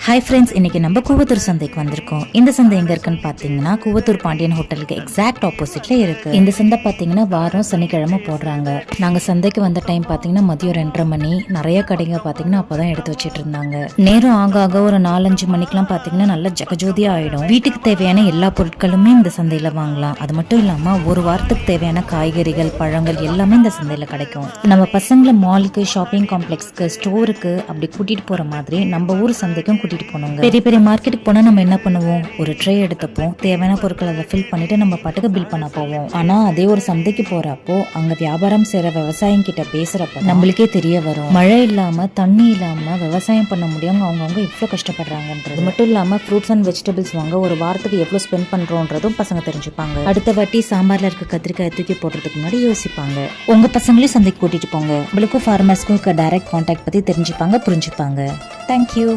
Hi friends, இன்னைக்கு நம்ம கூவத்தூர் சந்தைக்கு வந்திருக்கோம். இந்த சந்தை எங்க இருக்குன்னு பாத்தீங்கன்னா கூவத்தூர் பாண்டியன் ஹோட்டலுக்கு எக்ஸாக்ட் ஆப்போசிட்ல இருக்கு. இந்த சந்தை பாத்தீங்கன்னா வாரம் சனிக்கிழமை போடுறாங்க. நாங்க சந்தைக்கு வந்த டைம் பாத்தீங்கன்னா மதியம் 2:30 மணி. நிறைய கடைங்க பாத்தீங்கன்னா அப்பதான் எடுத்து வச்சிட்டு இருந்தாங்க. நேரம் ஆக ஆக ஒரு 4-5 மணிக்கெல்லாம் பாத்தீங்கன்னா நல்ல ஜகஜோதியா ஆயிடும். வீட்டுக்கு தேவையான எல்லா பொருட்களுமே இந்த சந்தையில வாங்கலாம். அது மட்டும் இல்லாம ஒரு வாரத்துக்கு தேவையான காய்கறிகள், பழங்கள் எல்லாமே இந்த சந்தையில கிடைக்கும். நம்ம பசங்களை மாலுக்கு, ஷாப்பிங் காம்ப்ளெக்ஸ்க்கு, ஸ்டோருக்கு அப்படி கூட்டிட்டு போற மாதிரி நம்ம ஊர் சந்தைக்கும் கூட்டிட்டு போனோங்க. பெரிய பெரிய மார்க்கெட்டுக்கு போனா நம்ம என்ன பண்ணுவோம், ஒரு ட்ரே எடுத்துப்போம், தேவையான பொருட்களை அதை ஃபில் பண்ணிட்டு நம்ம பாட்டுக்கு பில் பண்ண போவோம். ஆனா அதே ஒரு சந்தைக்கு போறப்போ அங்க வியாபாரம் செய்யற விவசாயம் கிட்ட பேசுறப்ப நம்மளுக்கே தெரிய வரும், மழை இல்லாம தண்ணி இல்லாம விவசாயம் பண்ண முடியும் அவங்க இவ்வளவு கஷ்டப்படுறாங்கன்றது. மட்டும் இல்லாம ஃப்ரூட்ஸ் அண்ட் வெஜிடபிள்ஸ் வாங்க ஒரு வாரத்துக்கு எவ்வளவு ஸ்பெண்ட் பண்றோன்றதும் பசங்க தெரிஞ்சுப்பாங்க. அடுத்த வாட்டி சாம்பார்ல இருக்க கத்திரிக்காய் தூக்கி போடுறதுக்கு முன்னாடி யோசிப்பாங்க. உங்க பசங்களையும் சந்தைக்கு கூட்டிட்டு போங்க. உங்களுக்கும் ஃபார்மர்ஸ்க்கும் டைரக்ட் கான்டாக்ட் பத்தி தெரிஞ்சுப்பாங்க, புரிஞ்சுப்பாங்க. தேங்க்யூ.